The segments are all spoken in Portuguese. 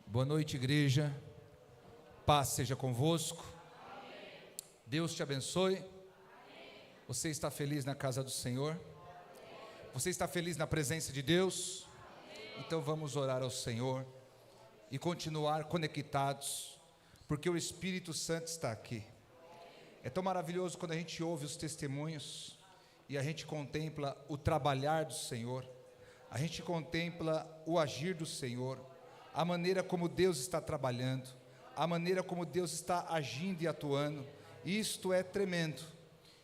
Boa noite, igreja. Paz seja convosco. Amém. Deus te abençoe. Amém. Você está feliz na casa do Senhor? Amém. Você está feliz na presença de Deus? Amém. Então vamos orar ao Senhor e continuar conectados, porque o Espírito Santo está aqui. É tão maravilhoso quando a gente ouve os testemunhos e a gente contempla o trabalhar do Senhor, a gente contempla o agir do Senhor, a maneira como Deus está trabalhando, a maneira como Deus está agindo e atuando. Isto é tremendo.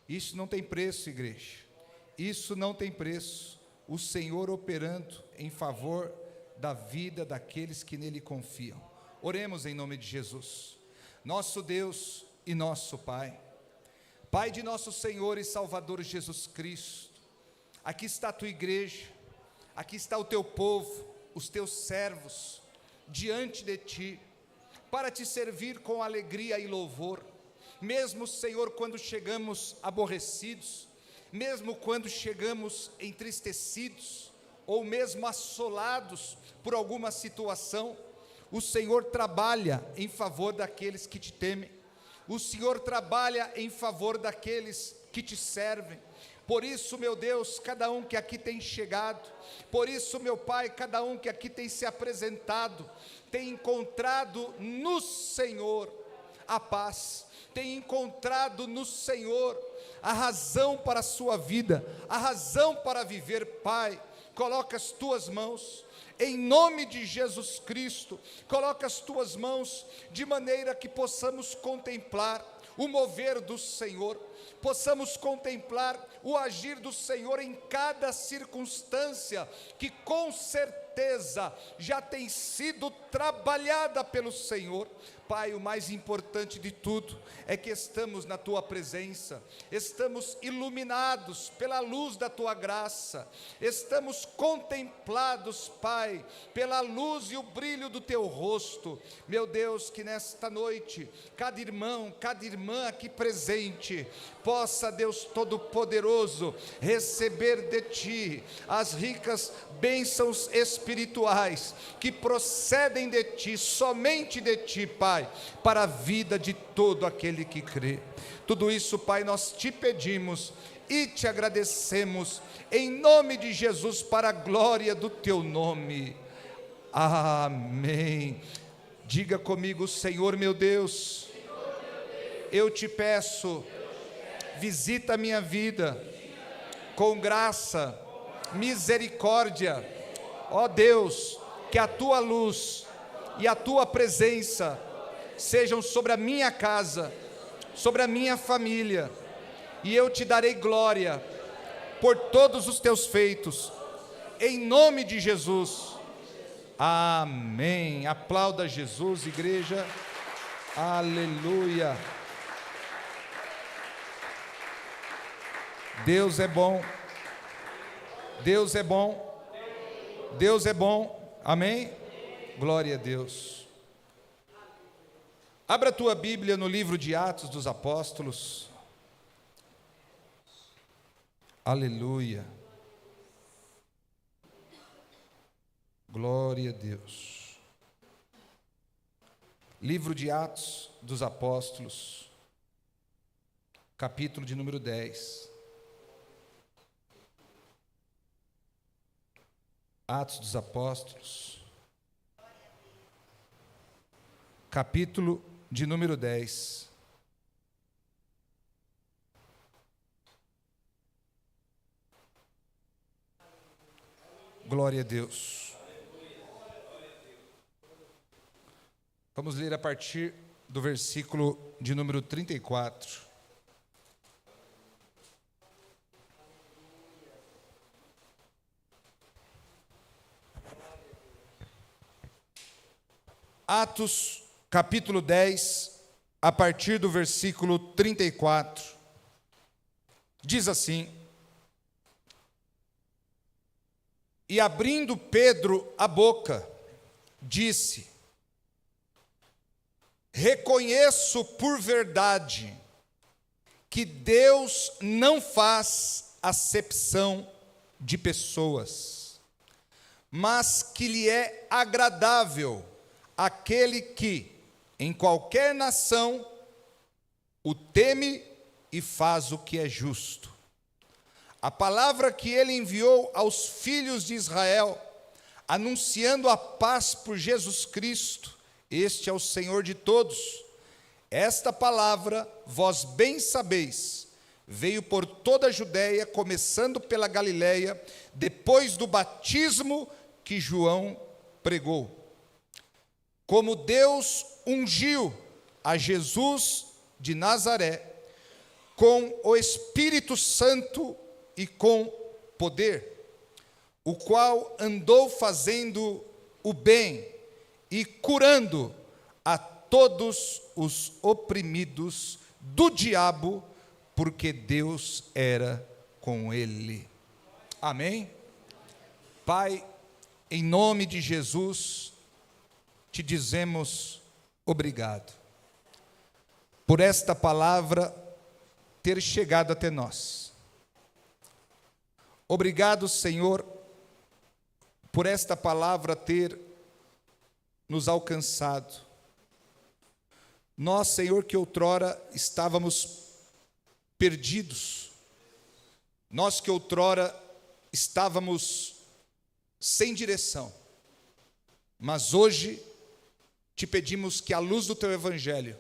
Isso não tem preço, igreja. Isso não tem preço. O Senhor operando em favor da vida daqueles que nele confiam. Oremos em nome de Jesus. Nosso Deus e nosso Pai, Pai de nosso Senhor e Salvador Jesus Cristo, aqui está a tua igreja, aqui está o teu povo, os teus servos, diante de ti, para te servir com alegria e louvor, mesmo, Senhor, quando chegamos aborrecidos, mesmo quando chegamos entristecidos, ou mesmo assolados por alguma situação, o Senhor trabalha em favor daqueles que te temem, o Senhor trabalha em favor daqueles que te servem. Por isso, meu Deus, cada um que aqui tem chegado, por isso, meu Pai, cada um que aqui tem se apresentado, tem encontrado no Senhor a paz, tem encontrado no Senhor a razão para a sua vida, a razão para viver. Pai, coloca as tuas mãos, em nome de Jesus Cristo, coloca as tuas mãos, de maneira que possamos contemplar o mover do Senhor, possamos contemplar o agir do Senhor em cada circunstância, que com certeza já tem sido trabalhada pelo Senhor. Pai, o mais importante de tudo é que estamos na tua presença, estamos iluminados pela luz da tua graça, estamos contemplados, Pai, pela luz e o brilho do teu rosto. Meu Deus, que nesta noite, cada irmão, cada irmã aqui presente, possa, Deus Todo-Poderoso, receber de ti as ricas bênçãos espirituais, que procedem de ti, somente de ti, Pai, para a vida de todo aquele que crê. Tudo isso, Pai, nós te pedimos e te agradecemos, em nome de Jesus, para a glória do teu nome. Amém. Diga comigo: Senhor meu Deus, eu te peço, visita a minha vida com graça, misericórdia. Ó Deus, que a tua luz e a tua presença sejam sobre a minha casa, sobre a minha família, e eu te darei glória por todos os teus feitos, em nome de Jesus. Amém. Aplauda Jesus, igreja. Aleluia. Deus é bom. Deus é bom. Deus é bom. Amém? Glória a Deus. Abra a tua Bíblia no livro de Atos dos Apóstolos. Aleluia. Glória a Deus. Livro de Atos dos Apóstolos, capítulo de número 10. Atos dos Apóstolos, capítulo de número 10. Glória a Deus. Vamos ler a partir do versículo de número 34. Atos, capítulo 10, a partir do versículo 34, diz assim: E abrindo Pedro a boca, disse: Reconheço por verdade que Deus não faz acepção de pessoas, mas que lhe é agradável aquele que, em qualquer nação, o teme e faz o que é justo. A palavra que ele enviou aos filhos de Israel, anunciando a paz por Jesus Cristo, este é o Senhor de todos. Esta palavra, vós bem sabeis, veio por toda a Judéia, começando pela Galiléia, depois do batismo que João pregou. Como Deus ungiu a Jesus de Nazaré, com o Espírito Santo e com poder, o qual andou fazendo o bem e curando a todos os oprimidos do diabo, porque Deus era com ele. Amém? Pai, em nome de Jesus, te dizemos obrigado por esta palavra ter chegado até nós. Obrigado, Senhor, por esta palavra ter nos alcançado. Nós, Senhor, que outrora estávamos perdidos, nós que outrora estávamos sem direção, mas hoje te pedimos que a luz do teu evangelho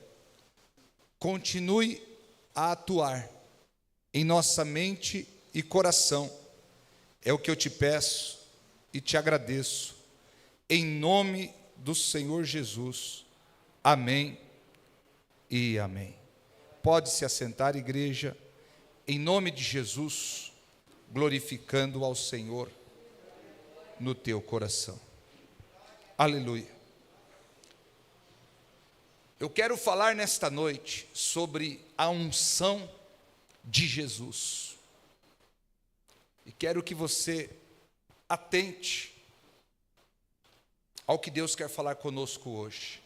continue a atuar em nossa mente e coração. É o que eu te peço e te agradeço, em nome do Senhor Jesus. Amém e amém. Pode se assentar, igreja, em nome de Jesus, glorificando ao Senhor no teu coração. Aleluia. Eu quero falar nesta noite sobre a unção de Jesus. E quero que você atente ao que Deus quer falar conosco hoje.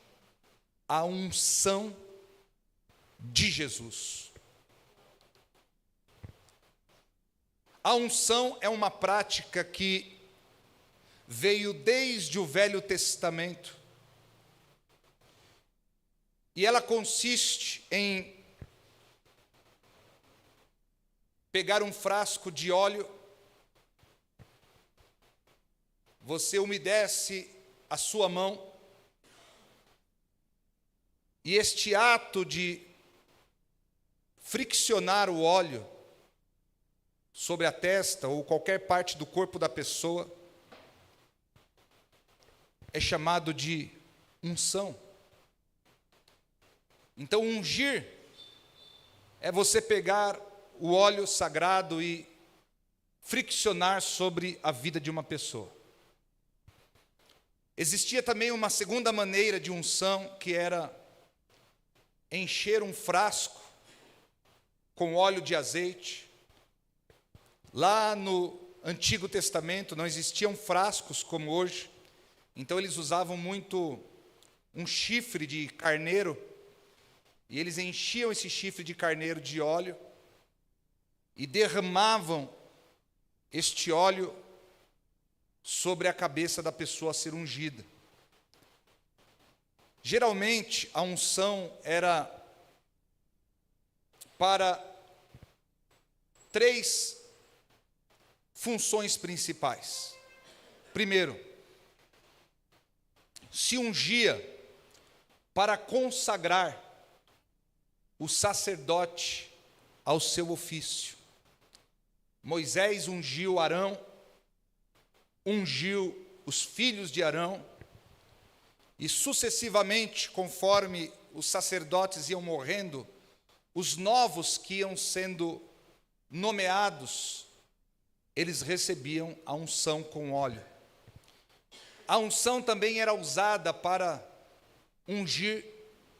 A unção de Jesus. A unção é uma prática que veio desde o Velho Testamento. E ela consiste em pegar um frasco de óleo, você umedece a sua mão, e este ato de friccionar o óleo sobre a testa ou qualquer parte do corpo da pessoa é chamado de unção. Então, ungir é você pegar o óleo sagrado e friccionar sobre a vida de uma pessoa. Existia também uma segunda maneira de unção, que era encher um frasco com óleo de azeite. Lá no Antigo Testamento não existiam frascos como hoje, então eles usavam muito um chifre de carneiro, e eles enchiam esse chifre de carneiro de óleo e derramavam este óleo sobre a cabeça da pessoa a ser ungida. Geralmente, a unção era para 3 funções principais. Primeiro, se ungia para consagrar o sacerdote ao seu ofício. Moisés ungiu Arão, ungiu os filhos de Arão, e sucessivamente, conforme os sacerdotes iam morrendo, os novos que iam sendo nomeados, eles recebiam a unção com óleo. A unção também era usada para ungir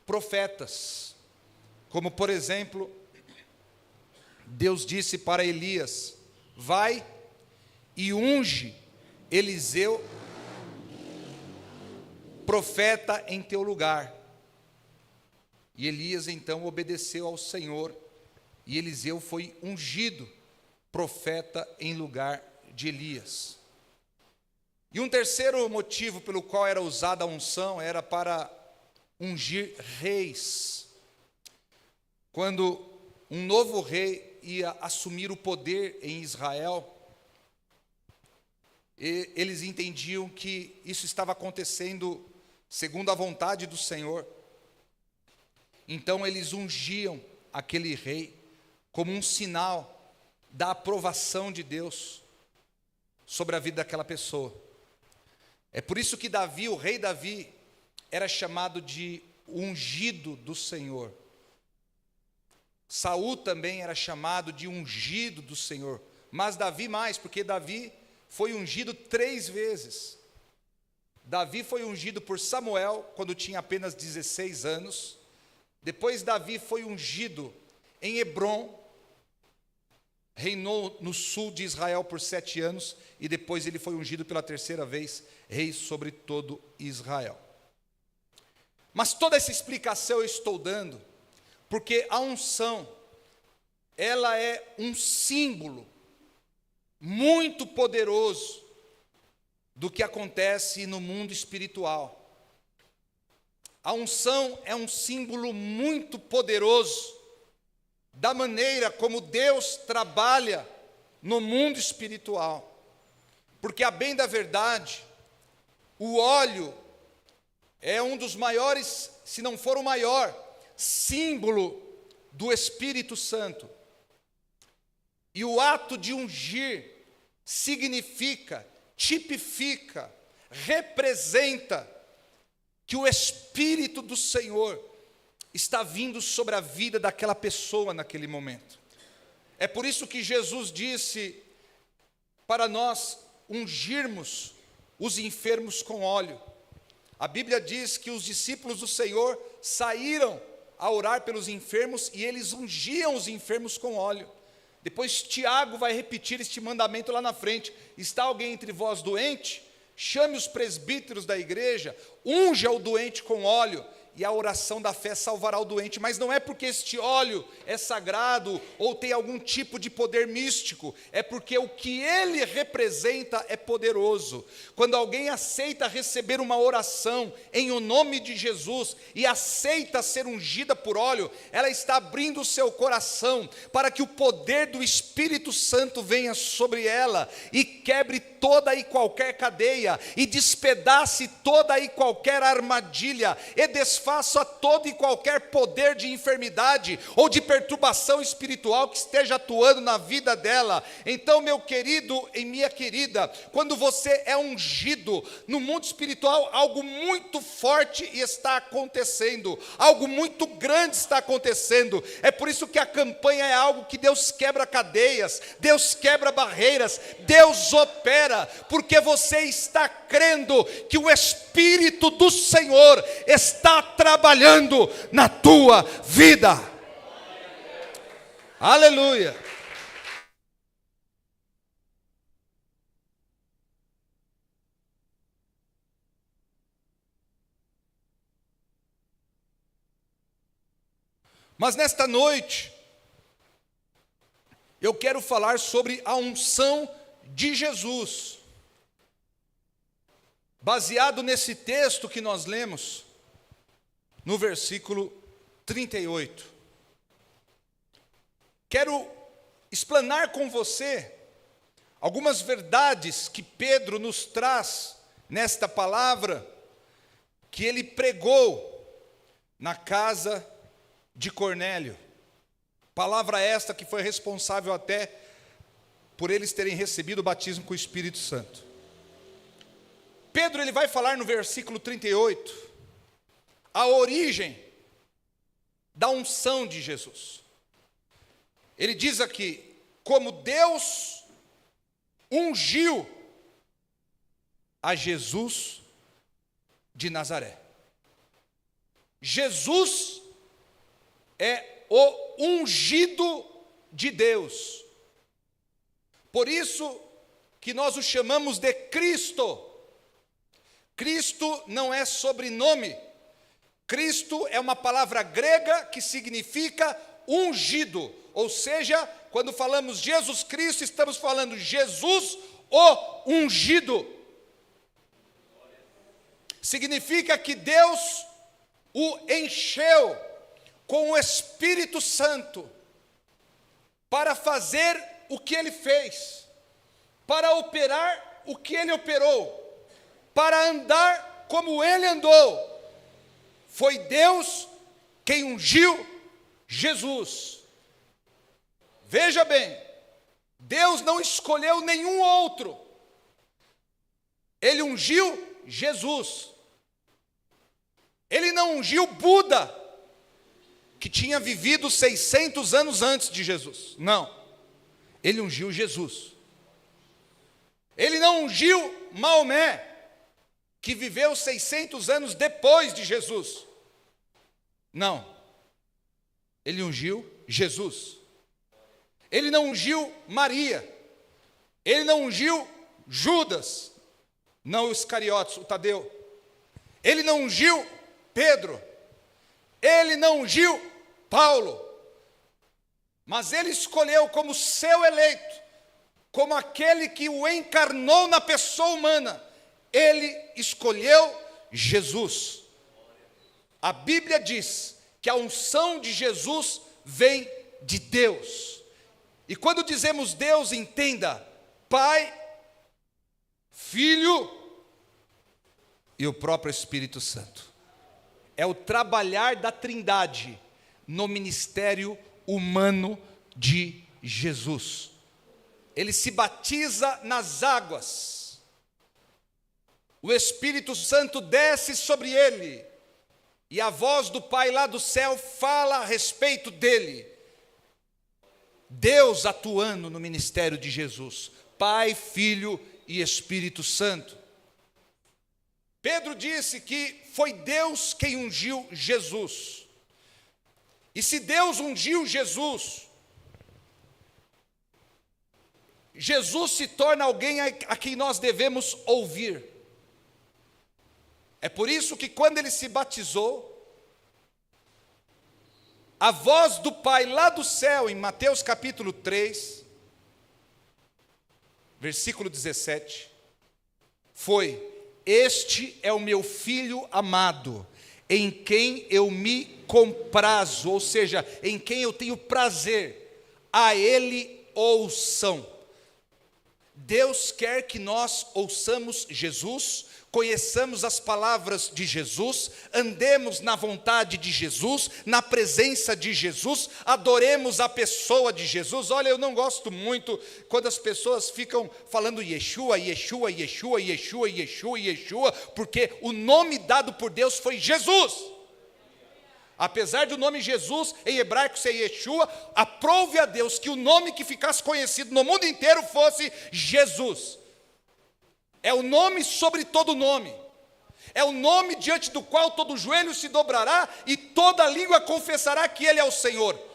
profetas, como por exemplo, Deus disse para Elias: vai e unge Eliseu, profeta, em teu lugar. E Elias então obedeceu ao Senhor, e Eliseu foi ungido profeta em lugar de Elias. E um terceiro motivo pelo qual era usada a unção era para ungir reis. Quando um novo rei ia assumir o poder em Israel, eles entendiam que isso estava acontecendo segundo a vontade do Senhor. Então eles ungiam aquele rei como um sinal da aprovação de Deus sobre a vida daquela pessoa. É por isso que Davi, o rei Davi, era chamado de ungido do Senhor. Saul também era chamado de ungido do Senhor, mas Davi mais, porque Davi foi ungido 3 vezes. Davi foi ungido por Samuel quando tinha apenas 16 anos. Depois Davi foi ungido em Hebrom, reinou no sul de Israel por 7 anos, e depois ele foi ungido pela 3ª vez, rei sobre todo Israel. Mas toda essa explicação eu estou dando, porque a unção, ela é um símbolo muito poderoso do que acontece no mundo espiritual. A unção é um símbolo muito poderoso da maneira como Deus trabalha no mundo espiritual. Porque, a bem da verdade, o óleo é um dos maiores, se não for o maior, símbolo do Espírito Santo. E o ato de ungir significa, tipifica, representa que o Espírito do Senhor está vindo sobre a vida daquela pessoa naquele momento. É por isso que Jesus disse para nós ungirmos os enfermos com óleo. A Bíblia diz que os discípulos do Senhor saíram a orar pelos enfermos e eles ungiam os enfermos com óleo. Depois Tiago vai repetir este mandamento lá na frente: está alguém entre vós doente? Chame os presbíteros da igreja, unja o doente com óleo, e a oração da fé salvará o doente. Mas não é porque este óleo é sagrado ou tem algum tipo de poder místico, é porque o que ele representa é poderoso. Quando alguém aceita receber uma oração em o nome de Jesus e aceita ser ungida por óleo, ela está abrindo o seu coração para que o poder do Espírito Santo venha sobre ela e quebre toda e qualquer cadeia, e despedace toda e qualquer armadilha, e desfaça todo e qualquer poder de enfermidade ou de perturbação espiritual que esteja atuando na vida dela. Então, meu querido e minha querida, quando você é ungido no mundo espiritual, algo muito forte está acontecendo, algo muito grande está acontecendo. É por isso que a campanha é algo que Deus quebra cadeias, Deus quebra barreiras, Deus opera, porque você está crendo que o Espírito do Senhor está trabalhando na tua vida. Aleluia. Mas nesta noite, eu quero falar sobre a unção de Jesus, baseado nesse texto que nós lemos, no versículo 38. Quero explanar com você algumas verdades que Pedro nos traz nesta palavra, que ele pregou na casa de Cornélio. Palavra esta que foi responsável até por eles terem recebido o batismo com o Espírito Santo. Pedro, ele vai falar no versículo 38 a origem da unção de Jesus. Ele diz aqui: como Deus ungiu a Jesus de Nazaré. Jesus é o ungido de Deus. Por isso que nós o chamamos de Cristo. Cristo não é sobrenome. Cristo é uma palavra grega que significa ungido. Ou seja, quando falamos Jesus Cristo, estamos falando Jesus o ungido. significa que Deus o encheu com o Espírito Santo para fazer o que ele fez, para operar o que ele operou, para andar como ele andou. Foi Deus quem ungiu Jesus. Veja bem, Deus não escolheu nenhum outro. Ele ungiu Jesus. Ele não ungiu Buda, que tinha vivido 600 anos antes de Jesus. Não. Ele ungiu Jesus. Ele não ungiu Maomé, que viveu 600 anos depois de Jesus. Não. Ele ungiu Jesus. Ele não ungiu Maria. Ele não ungiu Judas, não o Iscariotes, o Tadeu. Ele não ungiu Pedro. Ele não ungiu Paulo. Mas ele escolheu como seu eleito, como aquele que o encarnou na pessoa humana. Ele escolheu Jesus. A Bíblia diz que a unção de Jesus vem de Deus. E quando dizemos Deus, entenda, Pai, Filho e o próprio Espírito Santo. É o trabalhar da Trindade no ministério humano de Jesus. Ele se batiza nas águas. O Espírito Santo desce sobre ele. E a voz do Pai lá do céu fala a respeito dele. Deus atuando no ministério de Jesus. Pai, Filho e Espírito Santo. Pedro disse que foi Deus quem ungiu Jesus. E se Deus ungiu Jesus, Jesus se torna alguém a quem nós devemos ouvir. É por isso que quando ele se batizou, a voz do Pai lá do céu, em Mateus capítulo 3, versículo 17, foi: este é o meu filho amado, em quem eu me comprazo, ou seja, em quem eu tenho prazer, a ele ouçam. Deus quer que nós ouçamos Jesus, conheçamos as palavras de Jesus, andemos na vontade de Jesus, na presença de Jesus, adoremos a pessoa de Jesus. Olha, eu não gosto muito quando as pessoas ficam falando Yeshua, Yeshua, Yeshua, Yeshua, Yeshua, Yeshua, porque o nome dado por Deus foi Jesus. Apesar do nome Jesus em hebraico ser Yeshua, aprove a Deus que o nome que ficasse conhecido no mundo inteiro fosse Jesus. É o nome sobre todo nome. É o nome diante do qual todo joelho se dobrará e toda língua confessará que Ele é o Senhor.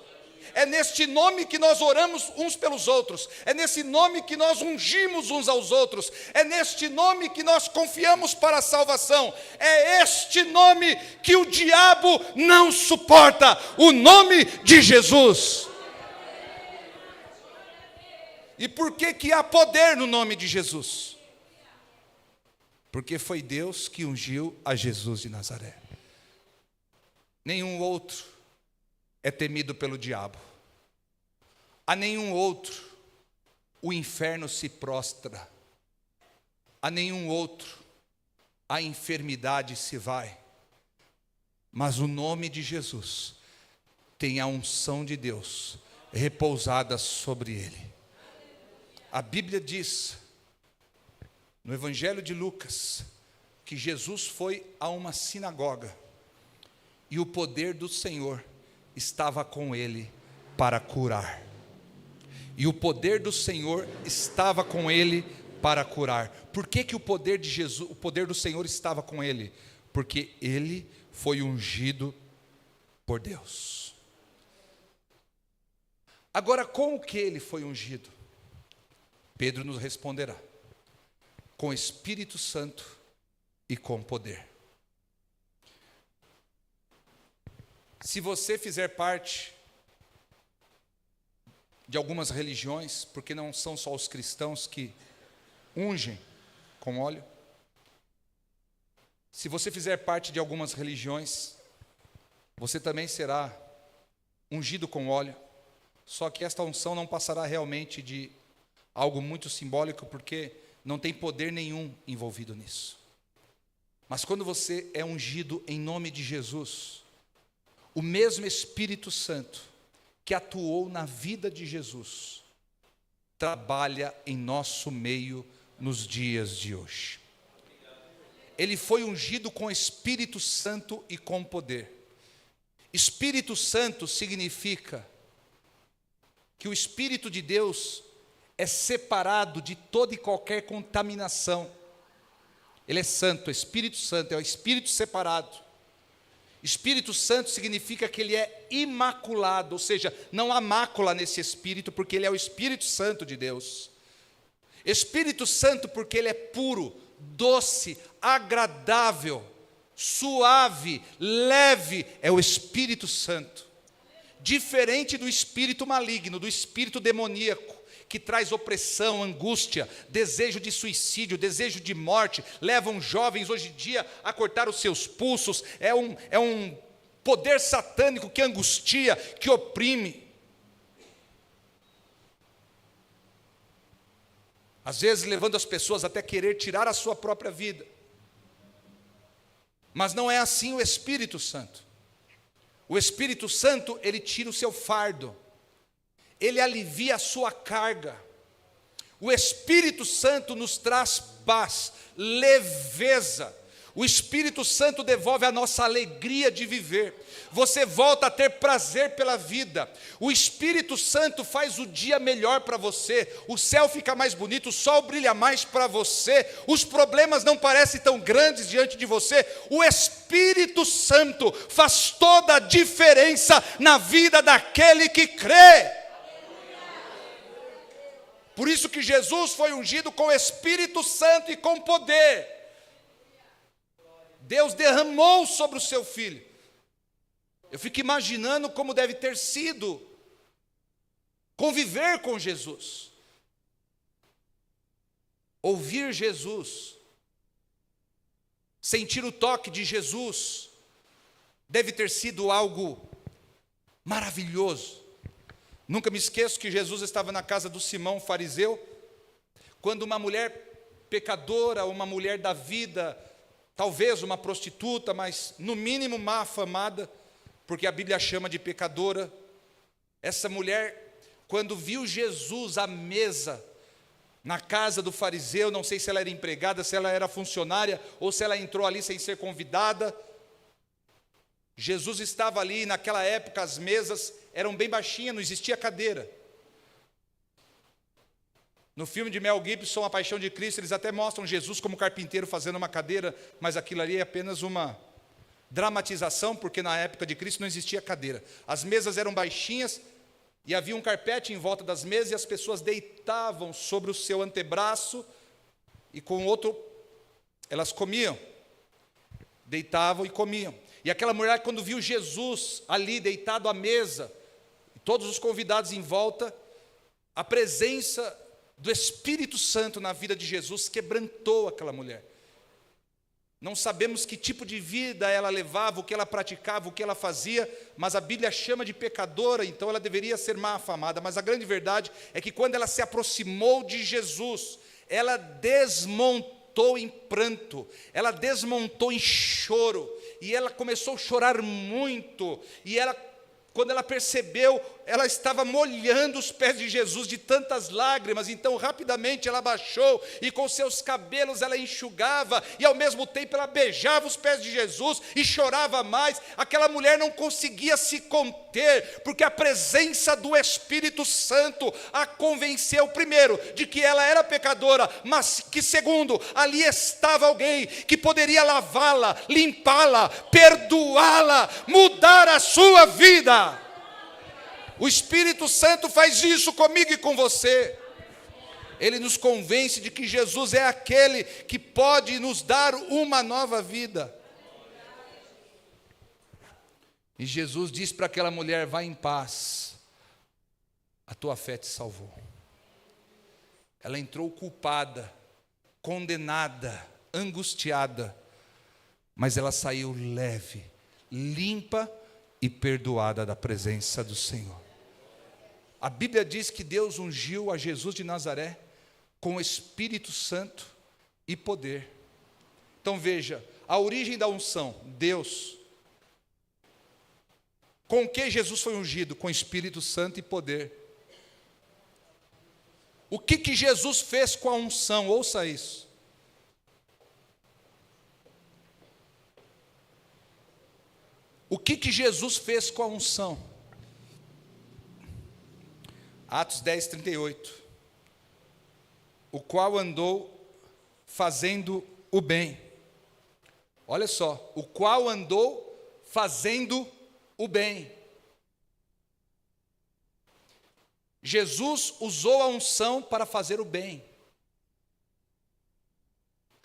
É neste nome que nós oramos uns pelos outros. É nesse nome que nós ungimos uns aos outros. É neste nome que nós confiamos para a salvação. É este nome que o diabo não suporta. O nome de Jesus. E por que há poder no nome de Jesus? Porque foi Deus que ungiu a Jesus de Nazaré. Nenhum outro é temido pelo diabo. A nenhum outro o inferno se prostra. A nenhum outro a enfermidade se vai. Mas o nome de Jesus tem a unção de Deus repousada sobre ele. A Bíblia diz, no Evangelho de Lucas, que Jesus foi a uma sinagoga e o poder do Senhor estava com ele para curar. E o poder do Senhor estava com ele para curar. Por que o poder de Jesus, o poder do Senhor estava com ele? Porque ele foi ungido por Deus. Agora, com o que ele foi ungido? Pedro nos responderá: com o Espírito Santo e com poder. Se você fizer parte de algumas religiões, porque não são só os cristãos que ungem com óleo, Se você fizer parte de algumas religiões, você também será ungido com óleo, só que esta unção não passará realmente de algo muito simbólico, porque não tem poder nenhum envolvido nisso. Mas quando você é ungido em nome de Jesus, o mesmo Espírito Santo que atuou na vida de Jesus, trabalha em nosso meio nos dias de hoje. Ele foi ungido com Espírito Santo e com poder. Espírito Santo significa que o Espírito de Deus é separado de toda e qualquer contaminação. Ele é santo, Espírito Santo, é o Espírito separado. Espírito Santo significa que ele é imaculado, ou seja, não há mácula nesse Espírito, porque ele é o Espírito Santo de Deus. Espírito Santo porque ele é puro, doce, agradável, suave, leve, é o Espírito Santo. Diferente do espírito maligno, do espírito demoníaco, que traz opressão, angústia, desejo de suicídio, desejo de morte, levam jovens hoje em dia a cortar os seus pulsos, é um poder satânico que angustia, que oprime. Às vezes levando as pessoas até querer tirar a sua própria vida. Mas não é assim o Espírito Santo. O Espírito Santo, ele tira o seu fardo, ele alivia a sua carga. O Espírito Santo nos traz paz, leveza. O Espírito Santo devolve a nossa alegria de viver. Você volta a ter prazer pela vida. O Espírito Santo faz o dia melhor para você. O céu fica mais bonito, o sol brilha mais para você. Os problemas não parecem tão grandes diante de você. O Espírito Santo faz toda a diferença na vida daquele que crê. Por isso que Jesus foi ungido com o Espírito Santo e com poder. Deus derramou sobre o seu filho. Eu fico imaginando como deve ter sido conviver com Jesus, ouvir Jesus, sentir o toque de Jesus, deve ter sido algo maravilhoso. Nunca me esqueço que Jesus estava na casa do Simão fariseu, quando uma mulher pecadora, uma mulher da vida, talvez uma prostituta, mas no mínimo má afamada, porque a Bíblia chama de pecadora. Essa mulher, quando viu Jesus à mesa, na casa do fariseu, não sei se ela era empregada, se ela era funcionária, ou se ela entrou ali sem ser convidada. Jesus estava ali, naquela época as mesas eram bem baixinhas, não existia cadeira. No filme de Mel Gibson, A Paixão de Cristo, eles até mostram Jesus como carpinteiro fazendo uma cadeira, mas aquilo ali é apenas uma dramatização, porque na época de Cristo não existia cadeira. As mesas eram baixinhas e havia um carpete em volta das mesas e as pessoas deitavam sobre o seu antebraço e com o outro elas comiam. Deitavam e comiam. E aquela mulher, quando viu Jesus ali deitado à mesa, e todos os convidados em volta, a presença do Espírito Santo na vida de Jesus quebrantou aquela mulher. Não sabemos que tipo de vida ela levava, o que ela praticava, o que ela fazia, mas a Bíblia chama de pecadora, então ela deveria ser má afamada. Mas a grande verdade é que quando ela se aproximou de Jesus, ela desmontou em pranto, ela desmontou em choro, e ela começou a chorar muito, e quando ela percebeu, ela estava molhando os pés de Jesus de tantas lágrimas, então rapidamente ela baixou, e com seus cabelos ela enxugava, e ao mesmo tempo ela beijava os pés de Jesus, e chorava mais. Aquela mulher não conseguia se conter, porque a presença do Espírito Santo a convenceu, primeiro, de que ela era pecadora, mas que segundo, ali estava alguém que poderia lavá-la, limpá-la, perdoá-la, mudar a sua vida. O Espírito Santo faz isso comigo e com você. Ele nos convence de que Jesus é aquele que pode nos dar uma nova vida. E Jesus diz para aquela mulher: vá em paz, a tua fé te salvou. Ela entrou culpada, condenada, angustiada, mas ela saiu leve, limpa e perdoada da presença do Senhor. A Bíblia diz que Deus ungiu a Jesus de Nazaré com o Espírito Santo e poder. Então veja, a origem da unção, Deus. Com que Jesus foi ungido? Com Espírito Santo e poder. O que Jesus fez com a unção? Ouça isso. O que Jesus fez com a unção? Atos 10, 38. O qual andou fazendo o bem. Olha só, o qual andou fazendo o bem. Jesus usou a unção para fazer o bem.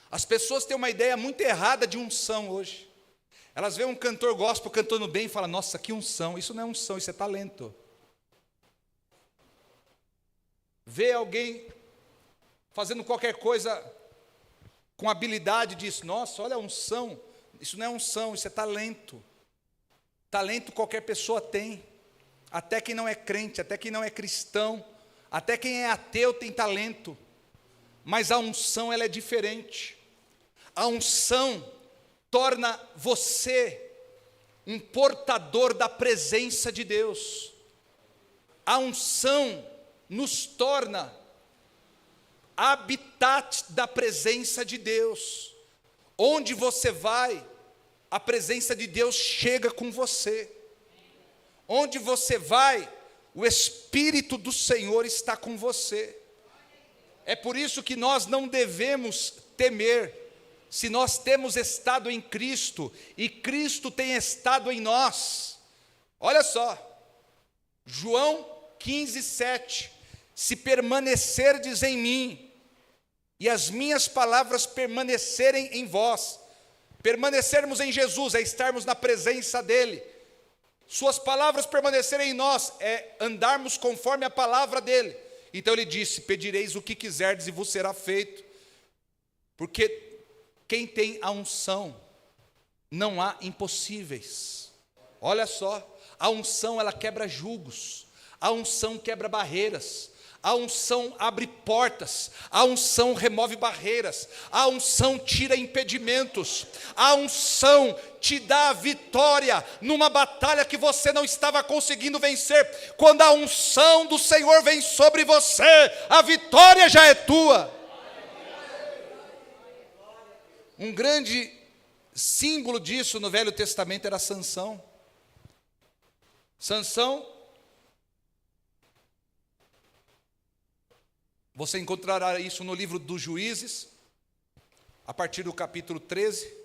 As pessoas têm uma ideia muito errada de unção hoje. Elas veem um cantor gospel cantando bem e falam, nossa, que unção. Isso não é unção, isso é talento. Vê alguém fazendo qualquer coisa com habilidade e diz, nossa, olha a unção. Isso não é unção, isso é talento. Talento qualquer pessoa tem. Até quem não é crente, até quem não é cristão, até quem é ateu tem talento. Mas a unção, ela é diferente. A unção torna você um portador da presença de Deus. A unção nos torna habitat da presença de Deus. Onde você vai, a presença de Deus chega com você. Onde você vai, o Espírito do Senhor está com você. É por isso que nós não devemos temer. Se nós temos estado em Cristo, e Cristo tem estado em nós. Olha só, João 15, 7. Se permanecerdes em mim, e as minhas palavras permanecerem em vós. Permanecermos em Jesus é estarmos na presença dEle. Suas palavras permanecerem em nós é andarmos conforme a palavra dEle. Então ele disse, pedireis o que quiserdes e vos será feito. Porque quem tem a unção, não há impossíveis. Olha só, a unção ela quebra julgos, a unção quebra barreiras, a unção abre portas, a unção remove barreiras, a unção tira impedimentos, a unção te dá a vitória numa batalha que você não estava conseguindo vencer. Quando a unção do Senhor vem sobre você, a vitória já é tua. Um grande símbolo disso no Velho Testamento era Sansão. Sansão, você encontrará isso no livro dos Juízes, a partir do capítulo 13.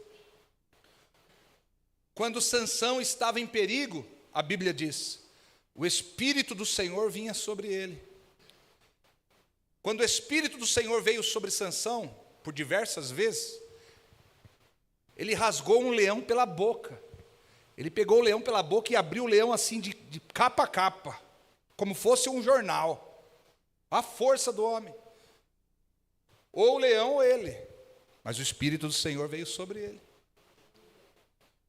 Quando Sansão estava em perigo, a Bíblia diz, o Espírito do Senhor vinha sobre ele. Quando o Espírito do Senhor veio sobre Sansão, por diversas vezes, ele rasgou um leão pela boca. Ele pegou o leão pela boca e abriu o leão assim de capa a capa, como fosse um jornal. A força do homem. Ou o leão ou ele. Mas o Espírito do Senhor veio sobre ele.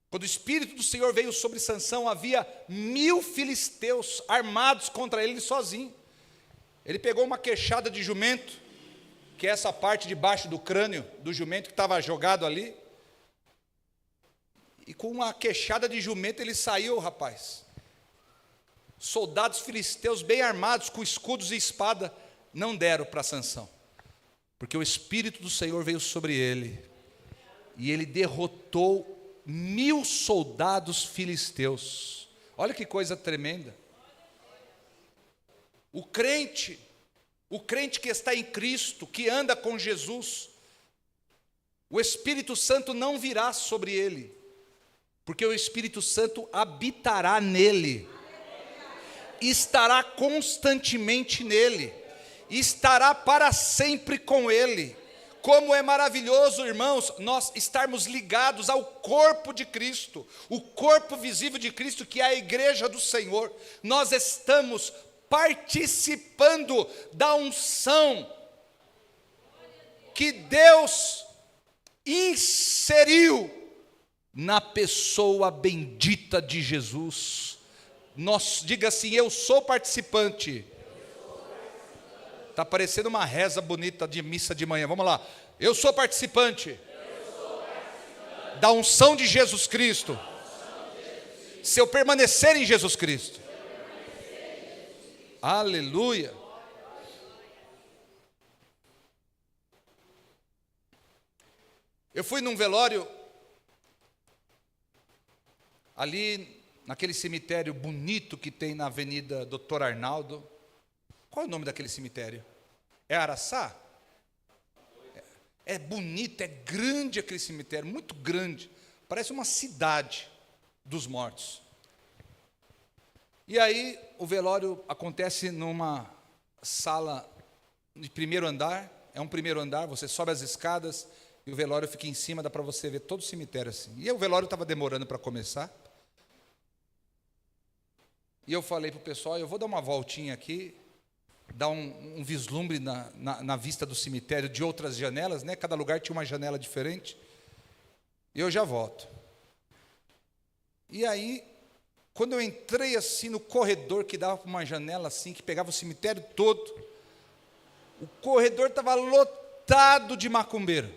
Quando o Espírito do Senhor veio sobre Sansão, havia 1000 filisteus armados contra ele sozinho. Ele pegou uma queixada de jumento, que é essa parte de baixo do crânio do jumento que estava jogado ali. E com uma queixada de jumento ele saiu, rapaz. Soldados filisteus bem armados, com escudos e espada, não deram para Sansão. Porque o Espírito do Senhor veio sobre ele. E ele derrotou 1000 soldados filisteus. Olha que coisa tremenda. O crente que está em Cristo, que anda com Jesus, o Espírito Santo não virá sobre ele. Porque o Espírito Santo habitará nele, estará constantemente nele, estará para sempre com ele. Como é maravilhoso, irmãos, nós estarmos ligados ao corpo de Cristo, o corpo visível de Cristo, que é a igreja do Senhor. Nós estamos participando da unção que Deus inseriu na pessoa bendita de Jesus. Diga assim: eu sou participante. Está parecendo uma reza bonita de missa de manhã. Vamos lá. Eu sou participante da unção de Jesus Cristo. Se eu permanecer em Jesus Cristo. Aleluia. Eu fui num velório ali naquele cemitério bonito que tem na Avenida Doutor Arnaldo. Qual é o nome daquele cemitério? É Araçá? É bonito, é grande aquele cemitério, muito grande. Parece uma cidade dos mortos. E aí o velório acontece numa sala de primeiro andar. É um primeiro andar, você sobe as escadas e o velório fica em cima, dá para você ver todo o cemitério assim. E o velório estava demorando para começar. E eu falei para o pessoal: eu vou dar uma voltinha aqui, dar um vislumbre na vista do cemitério de outras janelas, né? Cada lugar tinha uma janela diferente. E eu já volto. E aí, quando eu entrei assim no corredor que dava para uma janela assim, que pegava o cemitério todo, o corredor estava lotado de macumbeiro.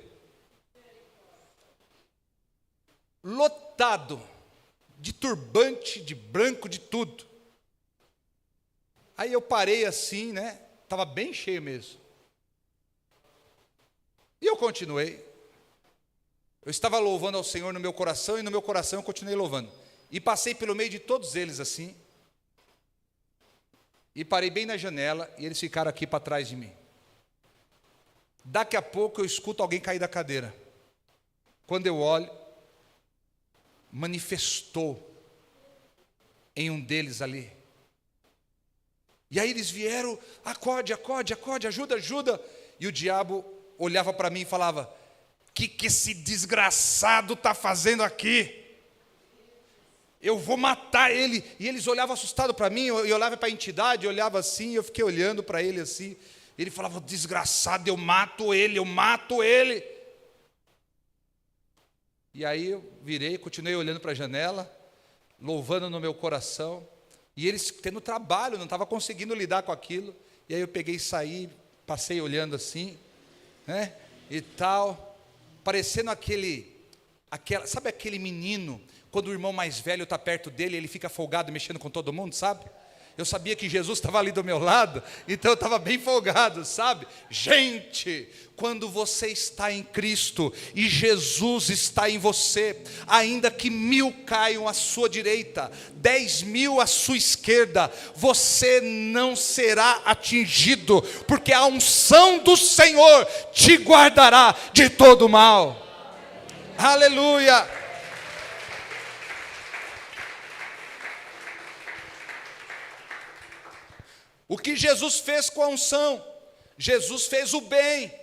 Lotado. De turbante, de branco, de tudo. Aí eu parei assim, né? Estava bem cheio mesmo. E eu continuei. Eu estava louvando ao Senhor no meu coração, e no meu coração eu continuei louvando. E passei pelo meio de todos eles assim. E parei bem na janela, e eles ficaram aqui para trás de mim. Daqui a pouco eu escuto alguém cair da cadeira. Quando eu olho, manifestou em um deles ali. E aí eles vieram: acorde, acorde, acorde, ajuda, ajuda. E o diabo olhava para mim e falava: o que esse desgraçado está fazendo aqui? Eu vou matar ele. E eles olhavam assustados para mim, eu olhava para a entidade, eu olhava assim, eu fiquei olhando para ele assim. Ele falava: desgraçado, eu mato ele, eu mato ele. E aí eu virei, continuei olhando para a janela, louvando no meu coração. E eles tendo trabalho, não estava conseguindo lidar com aquilo. E aí eu peguei e saí, passei olhando assim, né? E tal, parecendo sabe aquele menino, quando o irmão mais velho está perto dele, ele fica folgado mexendo com todo mundo, sabe? Eu sabia que Jesus estava ali do meu lado, então eu estava bem folgado, sabe? Gente, quando você está em Cristo e Jesus está em você, ainda que 1000 caiam à sua direita, 10.000 à sua esquerda, você não será atingido, porque a unção do Senhor te guardará de todo mal. Aleluia! O que Jesus fez com a unção? Jesus fez o bem.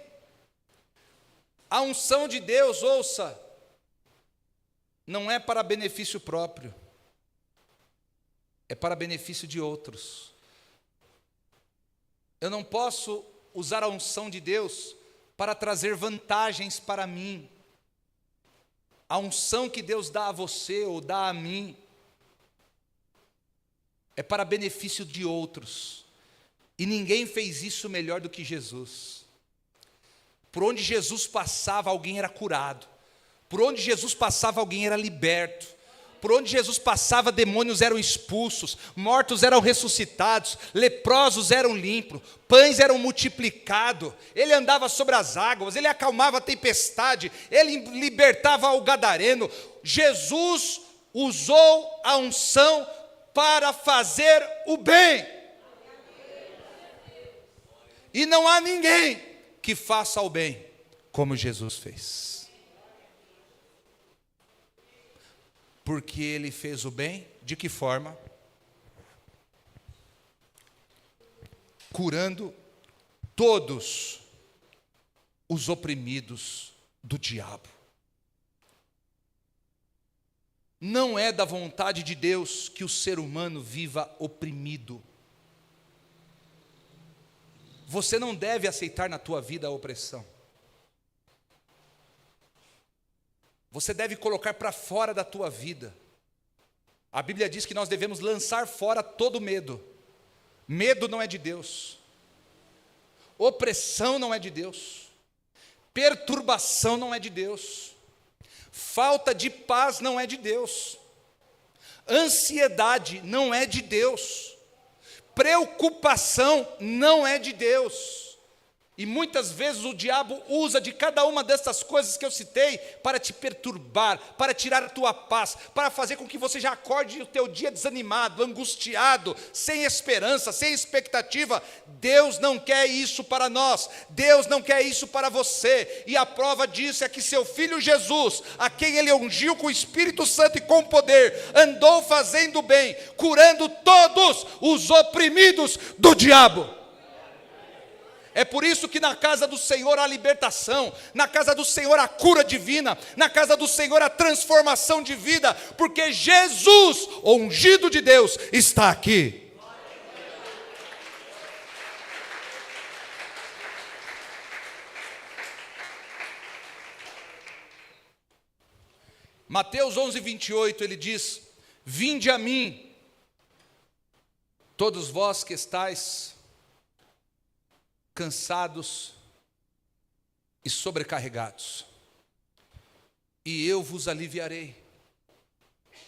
A unção de Deus, ouça, não é para benefício próprio, é para benefício de outros. Eu não posso usar a unção de Deus para trazer vantagens para mim. A unção que Deus dá a você ou dá a mim é para benefício de outros. E ninguém fez isso melhor do que Jesus. Por onde Jesus passava, alguém era curado. Por onde Jesus passava, alguém era liberto. Por onde Jesus passava, demônios eram expulsos, mortos eram ressuscitados, leprosos eram limpos, pães eram multiplicados. Ele andava sobre as águas, ele acalmava a tempestade, ele libertava o gadareno. Jesus usou a unção para fazer o bem. E não há ninguém que faça o bem como Jesus fez. Porque ele fez o bem, de que forma? Curando todos os oprimidos do diabo. Não é da vontade de Deus que o ser humano viva oprimido. Você não deve aceitar na tua vida a opressão. você deve colocar para fora da tua vida. A Bíblia diz que nós devemos lançar fora todo medo. Medo não é de Deus. Opressão não é de Deus. Perturbação não é de Deus. Falta de paz não é de Deus. Ansiedade não é de Deus. Preocupação não é de Deus. E muitas vezes o diabo usa de cada uma dessas coisas que eu citei para te perturbar, para tirar a tua paz, para fazer com que você já acorde o teu dia desanimado, angustiado, sem esperança, sem expectativa. Deus não quer isso para nós, Deus não quer isso para você. E a prova disso é que seu Filho Jesus, a quem Ele ungiu com o Espírito Santo e com poder, andou fazendo bem, curando todos os oprimidos do diabo. É por isso que na casa do Senhor há libertação, na casa do Senhor há cura divina, na casa do Senhor há transformação de vida, porque Jesus, o ungido de Deus, está aqui. Mateus 11:28, ele diz: vinde a mim, todos vós que estáis cansados e sobrecarregados, e eu vos aliviarei.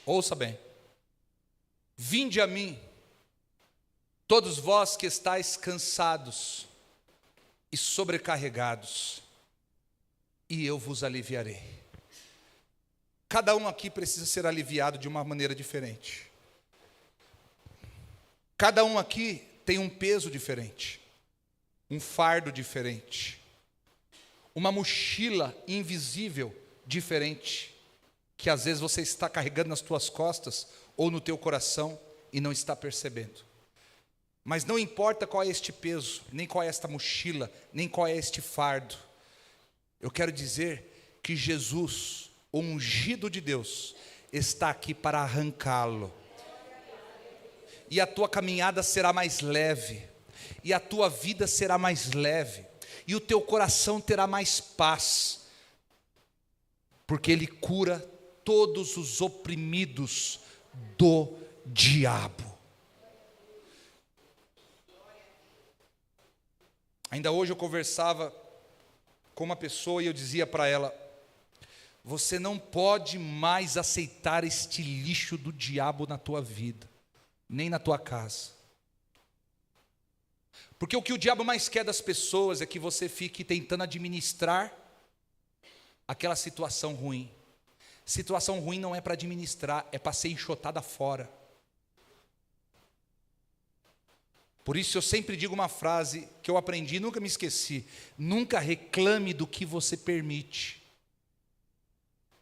Ouça bem: vinde a mim, todos vós que estáis cansados e sobrecarregados, e eu vos aliviarei. Cada um aqui precisa ser aliviado de uma maneira diferente. Cada um aqui tem um peso diferente, um fardo diferente, uma mochila invisível diferente, que às vezes você está carregando nas tuas costas ou no teu coração e não está percebendo. Mas não importa qual é este peso, nem qual é esta mochila, nem qual é este fardo. Eu quero dizer que Jesus, o ungido de Deus, está aqui para arrancá-lo. E a tua caminhada será mais leve, e a tua vida será mais leve, e o teu coração terá mais paz, porque Ele cura todos os oprimidos do diabo. Ainda hoje eu conversava com uma pessoa e eu dizia para ela: você não pode mais aceitar este lixo do diabo na tua vida, nem na tua casa. Porque o que o diabo mais quer das pessoas é que você fique tentando administrar aquela situação ruim. Situação ruim não é para administrar, é para ser enxotada fora. Por isso eu sempre digo uma frase que eu aprendi e nunca me esqueci: nunca reclame do que você permite.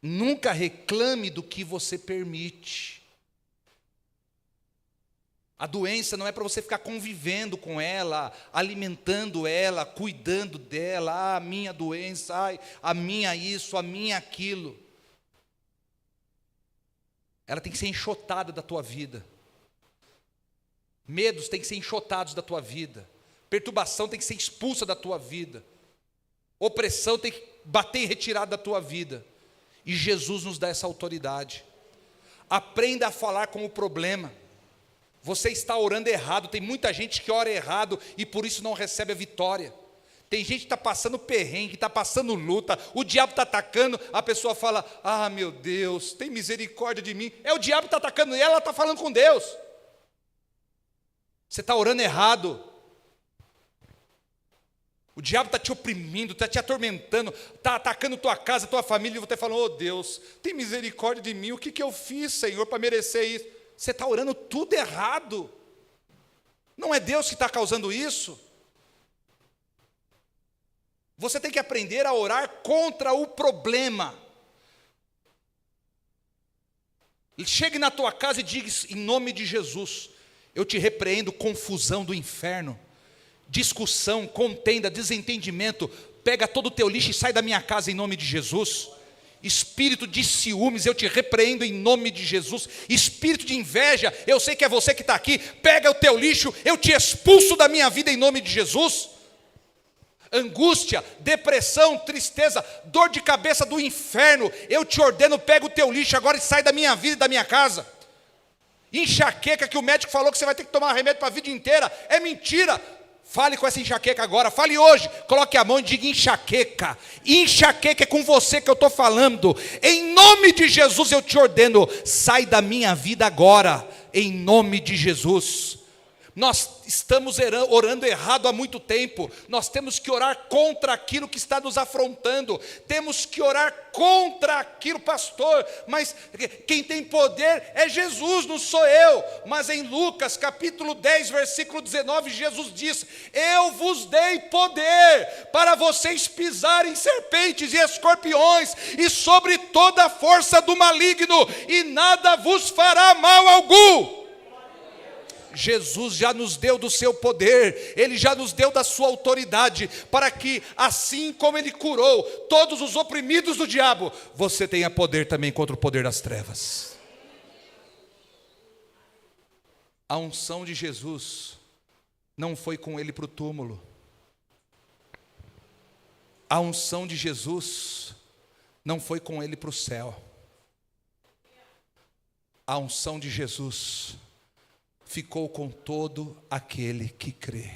Nunca reclame do que você permite. A doença não é para você ficar convivendo com ela, alimentando ela, cuidando dela. Ah, a minha doença, ai, a minha isso, a minha aquilo. Ela tem que ser enxotada da tua vida. Medos têm que ser enxotados da tua vida. Perturbação tem que ser expulsa da tua vida. Opressão tem que bater e retirar da tua vida. E Jesus nos dá essa autoridade. Aprenda a falar com o problema. Você está orando errado. Tem muita gente que ora errado e por isso não recebe a vitória. Tem gente que está passando perrengue, está passando luta, o diabo está atacando, a pessoa fala: ah, meu Deus, tem misericórdia de mim. É o diabo que está atacando e ela está falando com Deus. Você está orando errado. O diabo está te oprimindo, está te atormentando, está atacando tua casa, tua família, e você está falando: oh Deus, tem misericórdia de mim, o que eu fiz, Senhor, para merecer isso? Você está orando tudo errado. Não é Deus que está causando isso. Você tem que aprender a orar contra o problema. Chegue na tua casa e diga: em nome de Jesus, eu te repreendo confusão do inferno, discussão, contenda, desentendimento. Pega todo o teu lixo e sai da minha casa em nome de Jesus. Espírito de ciúmes, eu te repreendo em nome de Jesus. Espírito de inveja, eu sei que é você que está aqui. Pega o teu lixo, eu te expulso da minha vida em nome de Jesus. angústia, depressão, tristeza, dor de cabeça do inferno, eu te ordeno, pega o teu lixo agora e sai da minha vida e da minha casa. Enxaqueca que o médico falou que você vai ter que tomar remédio para a vida inteira, é mentira. Fale com essa enxaqueca agora, fale hoje, coloque a mão e diga enxaqueca. Enxaqueca é com você que eu estou falando. Em nome de Jesus eu te ordeno, sai da minha vida agora, em nome de Jesus. Nós estamos orando errado há muito tempo. Nós temos que orar contra aquilo que está nos afrontando. Temos que orar contra aquilo, pastor. Mas quem tem poder é Jesus, não sou eu. Mas em Lucas capítulo 10, versículo 19, Jesus diz: eu vos dei poder para vocês pisarem serpentes e escorpiões e sobre toda a força do maligno, e nada vos fará mal algum. Jesus já nos deu do seu poder, Ele já nos deu da sua autoridade, para que assim como Ele curou todos os oprimidos do diabo, você tenha poder também contra o poder das trevas. A unção de Jesus não foi com Ele para o túmulo. A unção de Jesus não foi com Ele para o céu. A unção de Jesus ficou com todo aquele que crê.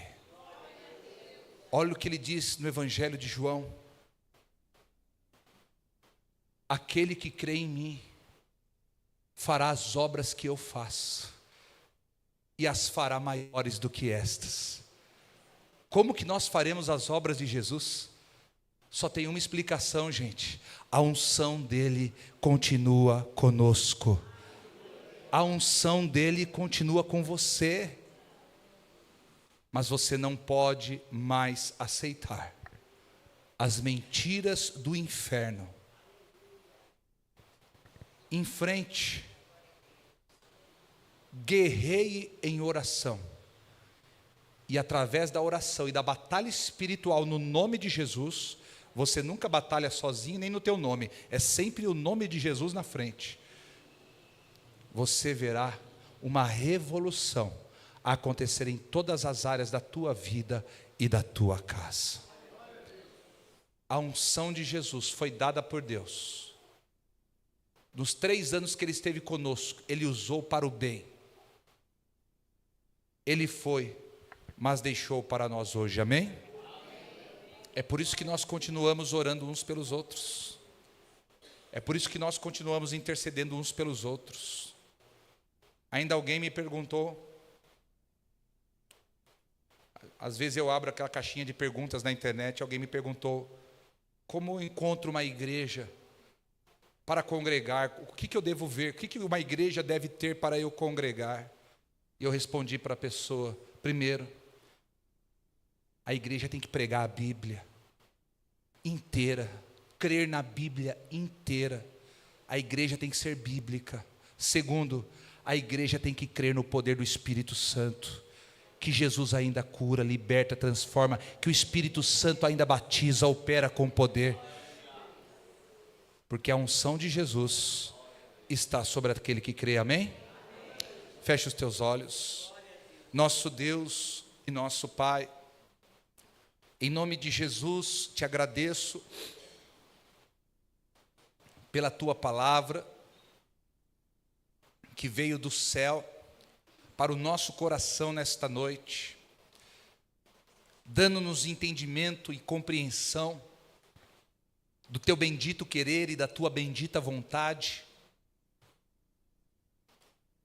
Olha o que ele diz no Evangelho de João: aquele que crê em mim fará as obras que eu faço, e as fará maiores do que estas. Como que nós faremos as obras de Jesus? Só tem uma explicação, gente: a unção dele continua conosco. A unção dele continua com você, mas você não pode mais aceitar as mentiras do inferno. Enfrente, guerreie em oração, e através da oração e da batalha espiritual no nome de Jesus, você nunca batalha sozinho nem no teu nome, é sempre o nome de Jesus na frente. Você verá uma revolução acontecer em todas as áreas da tua vida e da tua casa. A unção de Jesus foi dada por Deus. Nos 3 anos que Ele esteve conosco, Ele usou para o bem. Ele foi, mas deixou para nós hoje, amém? É por isso que nós continuamos orando uns pelos outros. É por isso que nós continuamos intercedendo uns pelos outros. Ainda alguém me perguntou, às vezes eu abro aquela caixinha de perguntas na internet, alguém me perguntou: como eu encontro uma igreja para congregar? O que eu devo ver? O que uma igreja deve ter para eu congregar? E eu respondi para a pessoa: primeiro, a igreja tem que pregar a Bíblia inteira, crer na Bíblia inteira. A igreja tem que ser bíblica. Segundo, a igreja tem que crer no poder do Espírito Santo, que Jesus ainda cura, liberta, transforma, que o Espírito Santo ainda batiza, opera com poder, porque a unção de Jesus está sobre aquele que crê, amém? Feche os teus olhos. Nosso Deus e nosso Pai, em nome de Jesus te agradeço pela tua palavra, que veio do céu para o nosso coração nesta noite, dando-nos entendimento e compreensão do teu bendito querer e da tua bendita vontade.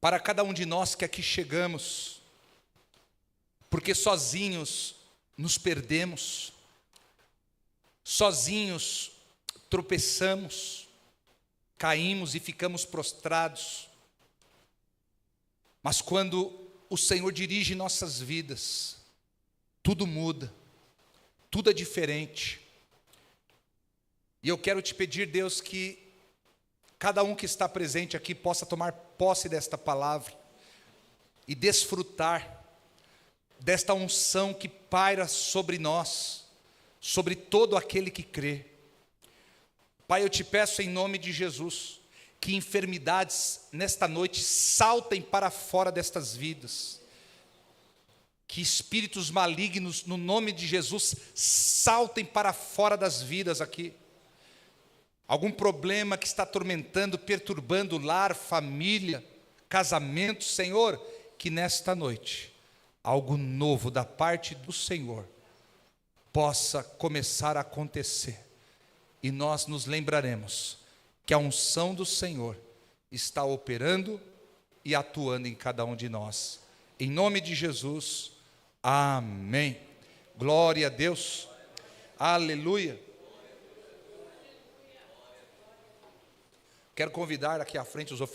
Para cada um de nós que aqui chegamos, porque sozinhos nos perdemos, sozinhos tropeçamos, caímos e ficamos prostrados. Mas quando o Senhor dirige nossas vidas, tudo muda, tudo é diferente. E eu quero te pedir, Deus, que cada um que está presente aqui possa tomar posse desta palavra e desfrutar desta unção que paira sobre nós, sobre todo aquele que crê. Pai, eu te peço em nome de Jesus, que enfermidades nesta noite saltem para fora destas vidas, Que espíritos malignos, no nome de Jesus, saltem para fora das vidas aqui. Algum problema que está atormentando, perturbando lar, família, casamento, Senhor, que nesta noite, algo novo da parte do Senhor possa começar a acontecer. E nós nos lembraremos que a unção do Senhor está operando e atuando em cada um de nós. Em nome de Jesus, amém. Glória a Deus. Aleluia. Quero convidar aqui à frente os oficiais.